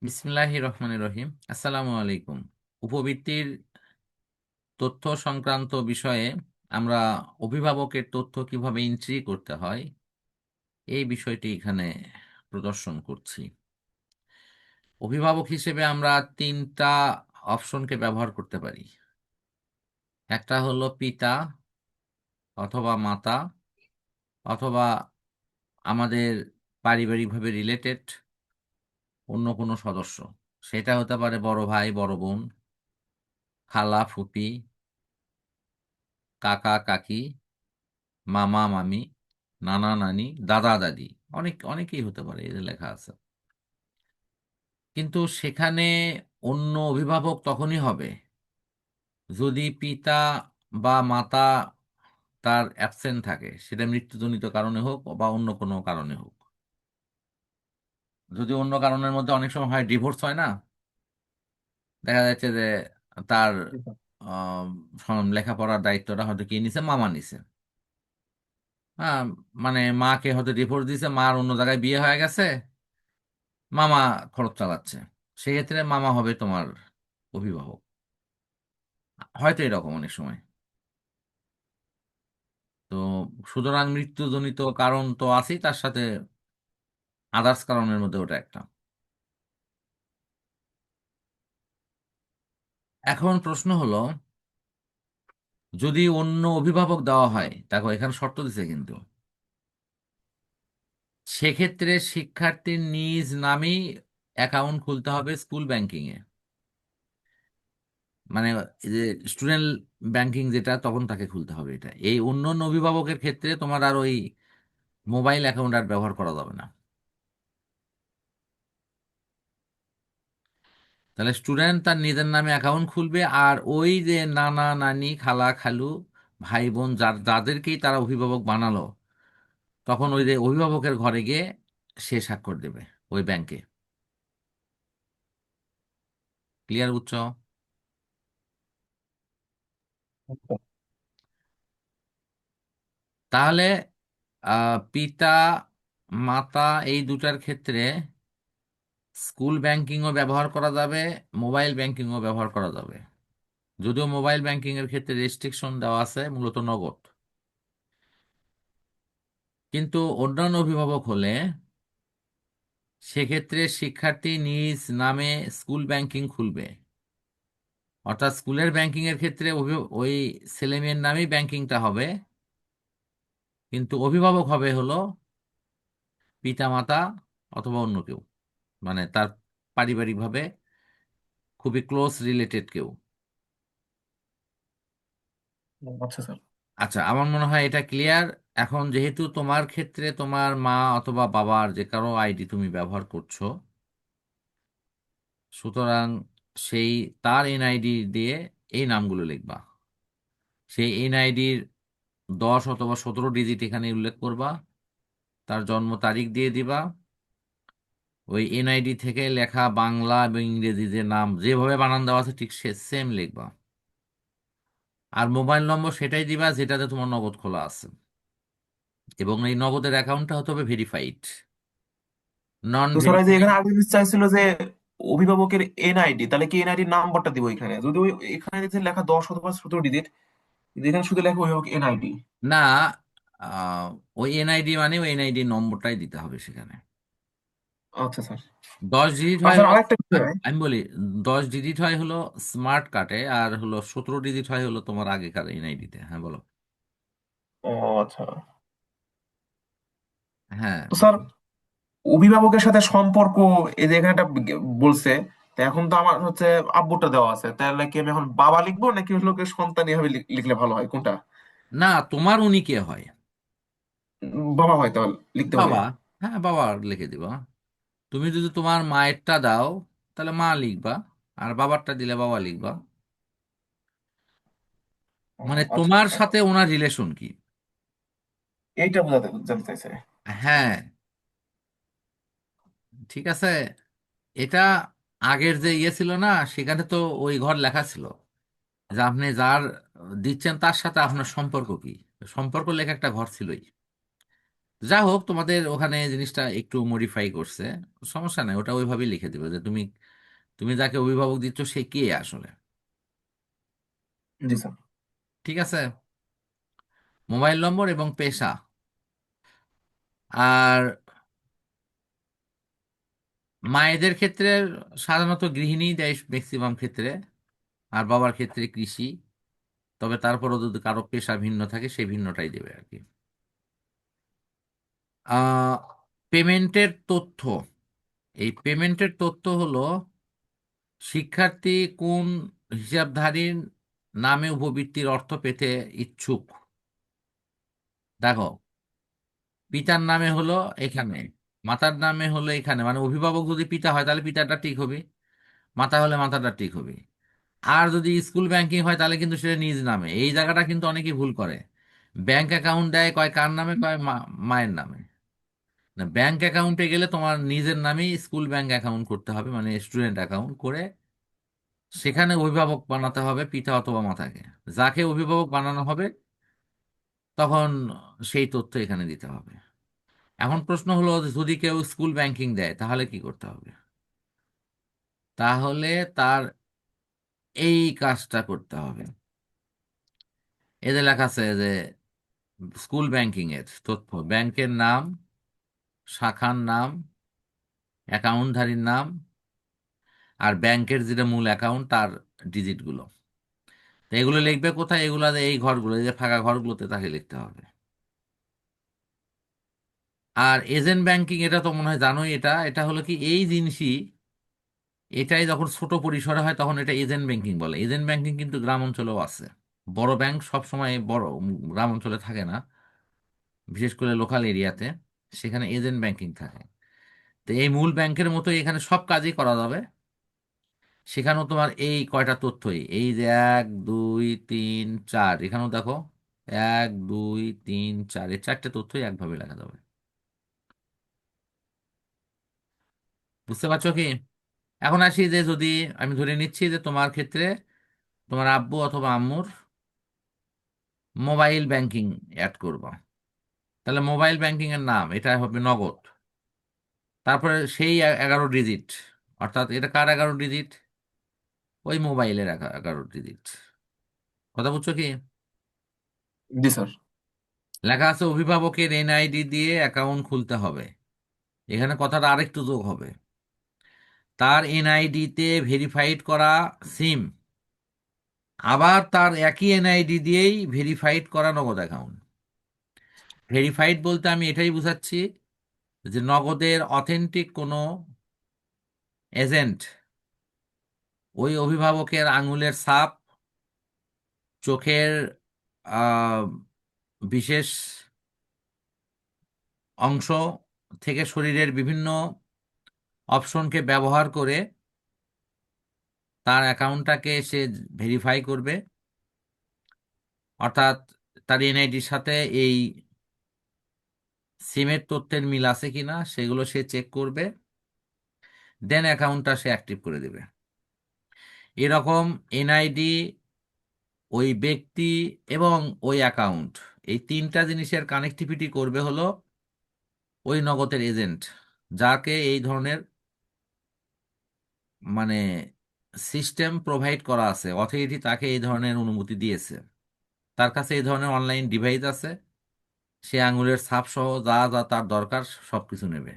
বিসমিল্লাহির রহমানির রহিম। আসসালামু আলাইকুম। উপবৃত্তির তথ্য সংক্রান্ত বিষয়ে আমরা অভিভাবকের তথ্য কিভাবে এন্ট্রি করতে হয় এই বিষয়টি এখানে প্রদর্শন করছি। অভিভাবক হিসেবে আমরা তিনটা অপশনকে ব্যবহার করতে পারি। একটা হলো পিতা অথবা মাতা অথবা আমাদের পারিবারিকভাবে রিলেটেড অন্য কোনো সদস্য। সেটা হতে পারে বড় ভাই, বড় বোন, খালা, ফুপি, কাকা, কাকি, মামা, মামি, নানা, নানি, দাদা, দাদি। অনেকেই হতে পারে, এদের লেখা আছে। কিন্তু সেখানে অন্য অভিভাবক তখনই হবে যদি পিতা বা মাতা তার অ্যাবসেন্ট থাকে, সেটা মৃত্যুজনিত কারণে হোক বা অন্য কোনো কারণে হোক। যদি অন্য কারণের মধ্যে অনেক সময় হয়, ডিভোর্স হয় না, দেখা যাচ্ছে যে তার আহ, লেখাপড়ার দায়িত্বটা হয়তো কে নিছে, মামা নিছে। হ্যাঁ, মানে মাকে হয়তো ডিভোর্স দিয়েছে, মার অন্য জায়গায় বিয়ে হয়ে গেছে, মামা খরচ চালাচ্ছে। সেক্ষেত্রে মামা হবে তোমার অভিভাবক। হয়তো এরকম অনেক সময়। তো সুতরাং মৃত্যুজনিত কারণ তো আছেই, তার সাথে আদার্স কারণের মধ্যে ওটা একটা। এখন প্রশ্ন হলো, যদি অন্য অভিভাবক দেওয়া হয়, দেখো এখানে শর্ত দিছে কিন্তু, সেক্ষেত্রে শিক্ষার্থীর নিজ নামেই অ্যাকাউন্ট খুলতে হবে স্কুল ব্যাংকিং এ। মানে এই যে স্টুডেন্ট ব্যাংকিং যেটা, তখন তাকে খুলতে হবে। এটা এই অন্য অন্য অভিভাবকের ক্ষেত্রে তোমার আর ওই মোবাইল অ্যাকাউন্ট আর ব্যবহার করা যাবে না। তাহলে স্টুডেন্ট তার নিজের নামে অ্যাকাউন্ট খুলবে, আর ওই যে নানা, নানি, খালা, খালু, ভাই বোন যাদেরকেই তারা অভিভাবক বানালো, তখন ওই যে অভিভাবকের ঘরে গিয়ে সে স্বাক্ষর দেবে ওই ব্যাংকে। ক্লিয়ার, বুঝছ? তাহলে পিতা, মাতা এই দুটার ক্ষেত্রে স্কুল ব্যাংকিংও ব্যবহার করা যাবে, মোবাইল ব্যাংকিংও ব্যবহার করা যাবে। যদিও মোবাইল ব্যাংকিং এর ক্ষেত্রে রেস্ট্রিকশন দেওয়া আছে, মূলত নগদ। কিন্তু অন্যান্য অভিভাবক হলে সেক্ষেত্রে শিক্ষার্থী নিজ নামে স্কুল ব্যাংকিং খুলবে। অর্থাৎ স্কুলের ব্যাংকিং এর ক্ষেত্রে ওই ছেলেমেয়ের নামেই ব্যাংকিংটা হবে, কিন্তু অভিভাবক হবে হলো পিতামাতা অথবা অন্য কেউ, মানে তার পারিবারিকভাবে খুবই ক্লোজ রিলেটেড কেউ। আচ্ছা স্যার। আচ্ছা, আমার মনে হয় এটা ক্লিয়ার। এখন যেহেতু তোমার ক্ষেত্রে তোমার মা অথবা বাবার যে কারো আইডি তুমি ব্যবহার করছো, সুতরাং সেই তার এনআইডি দিয়ে এই নামগুলো লিখবা। সেই এনআইডির 10 অথবা 17 ডিজিট এখানে উল্লেখ করবা, তার জন্ম তারিখ দিয়ে দিবা। ওই এনআইডি থেকে লেখা বাংলা এবং ইংরেজি যে নাম যেভাবে বানান দেওয়া আছে ঠিক সে সেম লিখবা। আর মোবাইল নম্বর সেটাই দিবা যেটাতে তোমার নগদ খোলা আছে, এবং এই নগদের অ্যাকাউন্টটা হতে হবে ভেরিফাইড। নন তো স্যার, এই যে ভেরিফাইড এখানে আগে চাইছিল যে অভিভাবকের এনআইডি, তাহলে কি এনআইডি নাম্বারটা দিব এখানে? যদি ওই এখানে দিচ্ছে লেখা 10 অথবা 17 ডিজিট, কিন্তু এখানে শুধু লেখা অভিভাবক এনআইডি। না, ওই এনআইডি মানে ওই এনআইডি নম্বরটাই দিতে হবে সেখানে। আচ্ছা স্যার। 10 ডিজিট আর হয় স্যার হলো, আরেকটা বিষয়। আমি বলি, 10 ডিজিট হয় হলো স্মার্ট কার্ডে, আর হলো 17 ডিজিট হয় হলো তোমার আগেকার এনআইডিতে। হ্যাঁ, বলো। ও আচ্ছা। হ্যাঁ, তো স্যার, অভিভাবকের সাথে সম্পর্ক, এই যে এখানে একটা বলছে, তো এখন তো আমার হচ্ছে আব্বুটা দেওয়া আছে, তাহলে কি আমি এখন বাবা লিখবো নাকি হলো কি সন্তান এভাবে লিখলে ভালো হয়, কোনটা? না, তোমার উনি কে হয়? বাবা হয়, তাহলে লিখতে হবে। বাবা। হ্যাঁ, বাবা লিখে দিবা। তুমি যদি তোমার মায়েরটা দাও তাহলে মা লিখবা, আর বাবারটা দিলে বাবা লিখবা। ও, মানে আচ্ছা তোমার আচ্ছা। সাথে ওনার রিলেশন কি। এইটা জানতে চাইছে। হ্যাঁ, ঠিক আছে। এটা আগের যে ইয়ে ছিল না, সেখানে তো ওই ঘর লেখা ছিল যে আপনি যার দিচ্ছেন তার সাথে আপনার সম্পর্ক কি। সম্পর্ক লেখা একটা ঘর ছিলই। যা হোক, তোমাদের ওখানে জিনিসটা একটু মডিফাই করছে, সমস্যা নাই, ওটা ওইভাবেই লিখে দেবে যে তুমি তুমি যাকে অভিভাবক দিচ্ছ সে কে আসলে। জি স্যার। ঠিক আছে। মোবাইল নম্বর এবং পেশা। আর মায়েদের ক্ষেত্রে সাধারণত গৃহিণী দেয় ম্যাক্সিমাম ক্ষেত্রে, আর বাবার ক্ষেত্রে কৃষি। তবে তারপরও যদি কারো পেশা ভিন্ন থাকে সে ভিন্নটাই দেবে আর কি। পেমেন্টের তথ্য। এই পেমেন্টের তথ্য হলো শিক্ষার্থী কোন হিসাবধারীর নামে উপবৃত্তির অর্থ পেতে ইচ্ছুক। দেখো, পিতার নামে হলো এখানে, মাতার নামে হলো এখানে, মানে অভিভাবক যদি পিতা হয় তাহলে পিতাটা ঠিক হবে, মাতা হলে মাতাটা ঠিক হবে। আর যদি স্কুল ব্যাংকিং হয় তাহলে কিন্তু সেটা নিজ নামে। এই জায়গাটা কিন্তু অনেকেই ভুল করে। ব্যাংক অ্যাকাউন্ট দেয় কয় কার নামে, কয় মায়ের নামে। না, ব্যাংক অ্যাকাউন্টে গেলে তোমার নিজের নামেই স্কুল ব্যাংক অ্যাকাউন্ট করতে হবে, মানে স্টুডেন্ট অ্যাকাউন্ট করে সেখানে অভিভাবক বানাতে হবে পিতা অথবা মাতাকে। যাকে অভিভাবক বানানো হবে তখন সেই তথ্য এখানে দিতে হবে। এখন প্রশ্ন হলো যে যদি কেউ স্কুল ব্যাংকিং দেয় তাহলে কি করতে হবে। তাহলে তার এই কাজটা করতে হবে। এদের লেখা আছে যে স্কুল ব্যাংকিং এর তথ্য: ব্যাংকের নাম, শাখার নাম, অ্যাকাউন্টধারীর নাম, আর ব্যাংকের যেটা মূল অ্যাকাউন্ট তার ডিজিটগুলো। তো এগুলো লিখবে কোথায়? এগুলো এই ঘরগুলো, এই যে ফাঁকা ঘরগুলোতে তাকে লিখতে হবে। আর এজেন্ট ব্যাংকিং, এটা তো মনে হয় জানোই। এটা এটা হলো কি এই জিনিসই, এটাই যখন ছোট পরিসরে হয় তখন এটা এজেন্ট ব্যাংকিং বলে। এজেন্ট ব্যাংকিং কিন্তু গ্রাম অঞ্চলেও আছে। বড় ব্যাংক সব সময় বড় গ্রাম অঞ্চলে থাকে না, বিশেষ করে লোকাল এরিয়াতে সেখানে এজেন্ট ব্যাংকিং থাকে। তো এই মূল ব্যাংকের মতো এখানে সব কাজই করা যাবে। সেখানেও তোমার এই কয়টা তথ্যই, এই যে 1 2 3 4, এখানেও দেখো 1 2 3 4, এই চারটে তথ্যই একভাবে লেখা যাবে। বুঝতে পারছো কি? এখন আসি যে যদি আমি ধরে নিচ্ছি যে তোমার ক্ষেত্রে তোমার আব্বু অথবা আম্মুর মোবাইল ব্যাংকিং অ্যাড করবা, তাহলে মোবাইল ব্যাংকিং এর নাম এটা হবে নগদ। তারপরে সেই 11 ডিজিট, অর্থাৎ এটা কার 11 ডিজিট? ওই মোবাইলের 11 ডিজিট। কথা বুঝছো কি? জি স্যার। লেখা আছে অভিভাবকের এনআইডি দিয়ে অ্যাকাউন্ট খুলতে হবে। এখানে কথাটা আরেকটু যোগ হবে: তার এনআইডিতে ভেরিফাইড করা সিম, আবার তার একই এনআইডি দিয়েই ভেরিফাইড করা নগদ অ্যাকাউন্ট। ভেরিফাইড বলতে আমি এটাই বুঝাচ্ছি যে নগদের অথেন্টিক কোনো এজেন্ট ওই অভিভাবকের আঙুলের ছাপ, চোখের আহ, বিশেষ অংশ থেকে শরীরের বিভিন্ন অপশনকে ব্যবহার করে তার অ্যাকাউন্টটাকে সে ভেরিফাই করবে। অর্থাৎ তার এনআইডির সাথে এই সিমের তথ্যের মিল আছে কিনা সেগুলো সে চেক করবে, দেন অ্যাকাউন্টটা সে অ্যাক্টিভ করে দেবে। এরকম এনআইডি, ওই ব্যক্তি এবং ওই অ্যাকাউন্ট, এই তিনটা জিনিসের কানেক্টিভিটি করবে হলো ওই নগদের এজেন্ট, যাকে এই ধরনের মানে সিস্টেম প্রোভাইড করা আছে, অথরিটি তাকে এই ধরনের অনুমতি দিয়েছে। তার কাছে এই ধরনের অনলাইন ডিভাইস আছে, সে আঙুলের ছাপ সহ যা যা তার দরকার সবকিছু নেবে।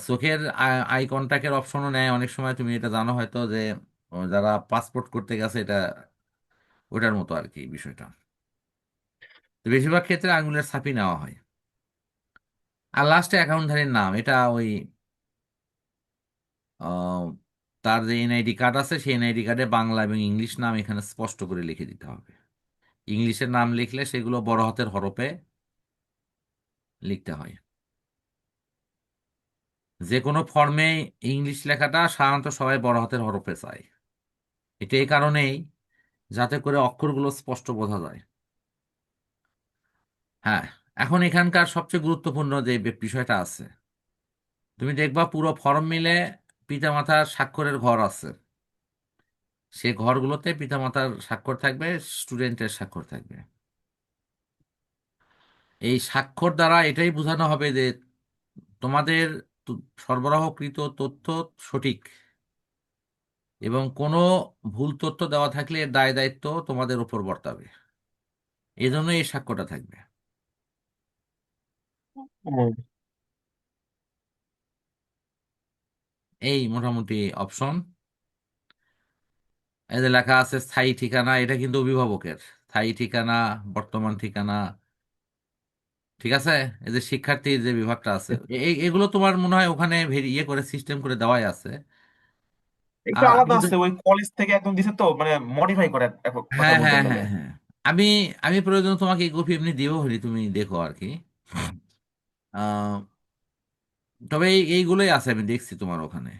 চোখের আই কন্ট্যাক্টের অপশনও নেয় অনেক সময়, তুমি এটা জানো হয়তো যে যারা পাসপোর্ট করতে গেছে এটা ওটার মতো আর কি বিষয়টা। তো বেশিরভাগ ক্ষেত্রে আঙুলের ছাপই নেওয়া হয়। আর লাস্টে অ্যাকাউন্টধারীর নাম, এটা ওই আহ, তার যে এনআইডি কার্ড আছে সেই এনআইডি কার্ডে বাংলা এবং ইংলিশ নাম এখানে স্পষ্ট করে লিখে দিতে হবে। ইংলিশের নাম লিখলে সেগুলো বড় হাতের হরফে লিখতে হয়। যে কোনো ফর্মে ইংলিশ লেখাটা সাধারণত সবাই বড় হাতের হরফে চায়। এটা এই কারণেই যাতে করে অক্ষরগুলো স্পষ্ট বোঝা যায়। হ্যাঁ, এখন এখানকার সবচেয়ে গুরুত্বপূর্ণ যে বিষয়টা আছে, তুমি দেখবা পুরো ফর্ম মিলে পিতামাতার স্বাক্ষরের ঘর আছে। সে ঘরগুলোতে পিতামাতার স্বাক্ষর থাকবে, স্টুডেন্টের স্বাক্ষর থাকবে। এই স্বাক্ষর দ্বারা এটাই বোঝানো হবে যে তোমাদের সরবরাহকৃত তথ্য সঠিক, এবং কোনো ভুল তথ্য দেওয়া থাকলে এর দায় দায়িত্ব তোমাদের উপর বর্তাবে। এই জন্য এই স্বাক্ষরটা থাকবে। হুম। এই মোটামুটি অপশন। এই যে লেখা আছে স্থায়ী ঠিকানা, এটা কিন্তু অভিভাবকের স্থায়ী ঠিকানা, বর্তমান ঠিকানা। ঠিক আছে। এই যে শিক্ষার্থীর যে বিভাগটা আছে, এগুলো তোমার মনে হয় ওখানে ইয়ে করে সিস্টেম করে দেওয়াই আছে। একটু আর আলাদা আছে, ওই কলেজ থেকে একদম দিছে তো, মানে মডিফাই করে এক কথা হ্যাঁ বলতে হ্যাঁ গেলে। হ্যাঁ হ্যাঁ, আমি আমি প্রয়োজন তোমাকে এই কপি এমনি দিব, হলি তুমি দেখো আর কি। আহ, তবে এইগুলোই আছে, আমি দেখছি তোমার ওখানে।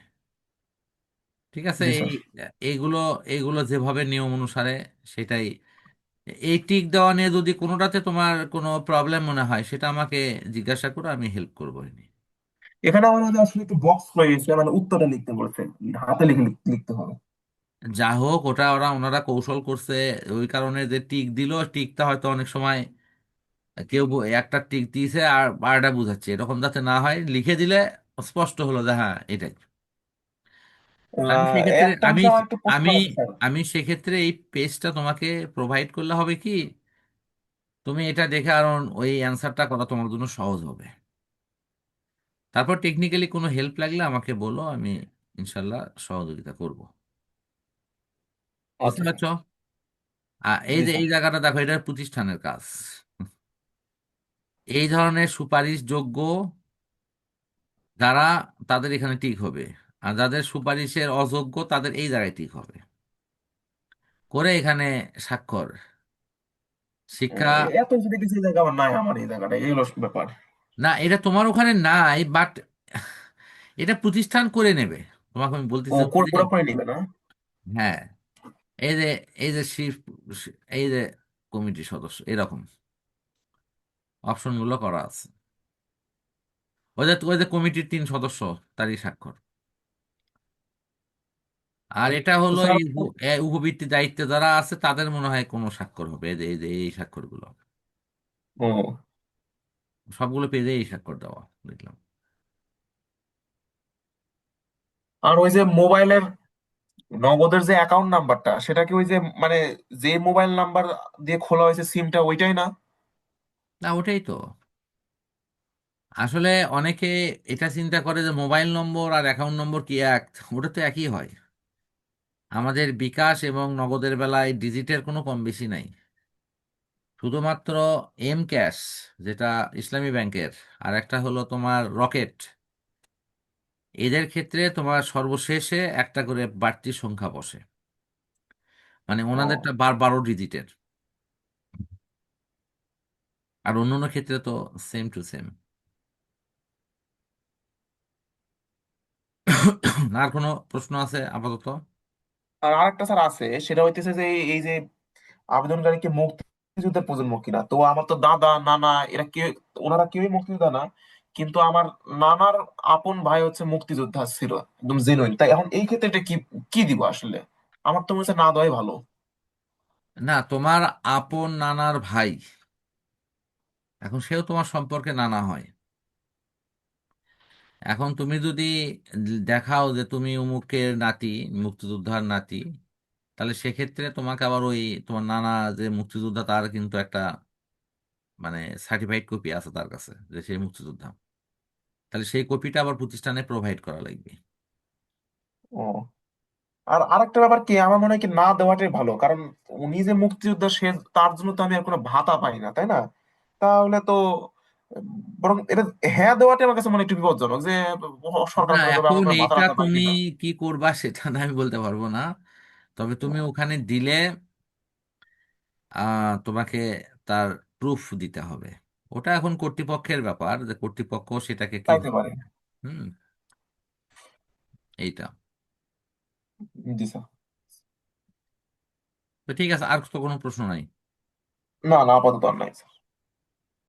ঠিক আছে। জি স্যার। এইগুলো এইগুলো যেভাবে নিয়ম অনুসারে সেটাই। এই টিক দেওয়া নিয়ে যদি কোনোটাতে তোমার কোনো প্রবলেম মনে হয়, সেটা আমাকে জিজ্ঞাসা করো, আমি হেল্প করবো এনে। এখানে আমার মধ্যে আসলে একটু বক্স হয়ে গেছে, মানে উত্তরটা লিখতে বলছে, হাতে লিখে লিখতে হবে। যা হোক, ওটা ওনারা কৌশল করছে। ওই কারণে যে টিক দিল, টিকটা হয়তো অনেক সময় কেউ একটা টিক দিয়েছে আর বারটা বুঝাচ্ছে, এরকম যাতে না হয়, লিখে দিলে স্পষ্ট হলো যে হ্যাঁ এটাই। আমি সেক্ষেত্রে একটা আমি বিষয় আমার একটু প্রশ্ন আমি আছে স্যার। আমি সেক্ষেত্রে এই পেজটা তোমাকে প্রোভাইড করলে হবে কি, তুমি এটা দেখে আর ওই অ্যান্সারটা করা তোমার জন্য সহজ হবে। তারপর টেকনিক্যালি কোনো হেল্প লাগলে আমাকে বলো, আমি ইনশাল্লাহ সহযোগিতা করব। বুঝতে আচ্ছা স্যার। পারছো? এই জি যে স্যার। এই জায়গাটা দেখো, এটা প্রতিষ্ঠানের কাজ। এই ধরনের সুপারিশযোগ্য যারা, তাদের এখানে টিক হবে। আর যাদের সুপারিশের অযোগ্য, তাদের এই জায়গায় টিক হবে করে এখানে স্বাক্ষর। শিক্ষা। এত যদি কিছু জায়গা আমার নাই, আমার এই জায়গাটা এই হলো ব্যাপার। না, এটা তোমার ওখানে নাই, বাট এটা প্রতিষ্ঠান করে নেবে। তোমাকে আমি ও বলতেছি যে, ওরা করে নিবে না? হ্যাঁ, এই যে এই যে এই যে কমিটি সদস্য, এরকম অপশনগুলো করা আছে। ওই যে কমিটির 3 সদস্য, তারই স্বাক্ষর। আর এটা তো হলো স্যার, এই উপবৃত্তি দায়িত্বে যারা আছে, তাদের মনে হয় কোনো স্বাক্ষর হবে। এই যে এই স্বাক্ষরগুলো ও, সবগুলো পেজে এই স্বাক্ষর দেওয়া দেখলাম। আর ওই যে মোবাইলের নগদের যে অ্যাকাউন্ট নাম্বারটা, সেটা কি ওই যে, মানে যে মোবাইল নাম্বার দিয়ে খোলা হয়েছে সিমটা, ওইটাই না? না, ওটাই তো। আসলে অনেকে এটা চিন্তা করে যে মোবাইল নম্বর আর অ্যাকাউন্ট নম্বর কি এক, ওটা তো একই হয়। আমাদের বিকাশ এবং নগদের বেলায় ডিজিটের কোনো কম বেশি নাই। শুধুমাত্র এম ক্যাশ, যেটা ইসলামী ব্যাংকের, আর একটা হলো তোমার রকেট, এদের ক্ষেত্রে তোমার সর্বশেষে একটা করে বাড়তি সংখ্যা বসে। মানে ও, ওনাদেরটা 12 ডিজিটের। আর অন্যান্য ক্ষেত্রে তো সেম টু সেম। আর কোনো প্রশ্ন আছে আপাতত? আর আরেকটা স্যার আছে, সেটা হইতেছে যে এই যে আবেদনকারী কি মুক্তিযুদ্ধের প্রজন্ম কিনা। তো আমার তো দাদা নানা এরা কেউ, ওনারা কেউই মুক্তিযোদ্ধা না, কিন্তু আমার নানার আপন ভাই হচ্ছে মুক্তিযোদ্ধা ছিল, একদম জেনুইন। তাই এখন এই ক্ষেত্রে এটা কি কি দিব আসলে? আমার তো মনে হচ্ছে না দেওয়াই ভালো। না, তোমার আপন নানার ভাই, এখন সেও তোমার সম্পর্কে নানা হয়। এখন তুমি যদি দেখাও যে তুমি অমুকের নাতি, মুক্তিযোদ্ধার নাতি, তাহলে সেক্ষেত্রে তোমাকে আবার ওই তোমার নানা যে মুক্তিযোদ্ধা, তার কিন্তু একটা মানে সার্টিফাইড কপি আছে তার কাছে যে সে মুক্তিযোদ্ধা। তাহলে সেই কপিটা আবার প্রতিষ্ঠানে প্রোভাইড করা লাগবে। ও, আর আরেকটা ব্যাপার কি, আমার মনে হয় কি না দেওয়াটাই ভালো, কারণ উনি যে মুক্তিযোদ্ধা, সে তার জন্য তো আমি আর কোনো ভাতা পাই না, তাই না? তাহলে তো উম, বরং এটা হ্যাঁ দেওয়াটাই আমার কাছে মনে হয় একটু বিপজ্জনক, যে সরকার না, মনে করবে আমার এখন কোনো ভাতা এইটা টাতা নাই তুমি কিনা। কি করবা সেটা না আমি বলতে পারবো না। তবে তুমি ওখানে দিলে তোমাকে তার প্রুফ দিতে হবে। ওটা এখন কর্তৃপক্ষের ব্যাপার, যে কর্তৃপক্ষ সেটাকে চাইতে কিভাবে। পারে। হুম। এইটা। জি স্যার। তো ঠিক আছে, আর তো কোনো প্রশ্ন নাই? না না, আপাতত আর নাই স্যার।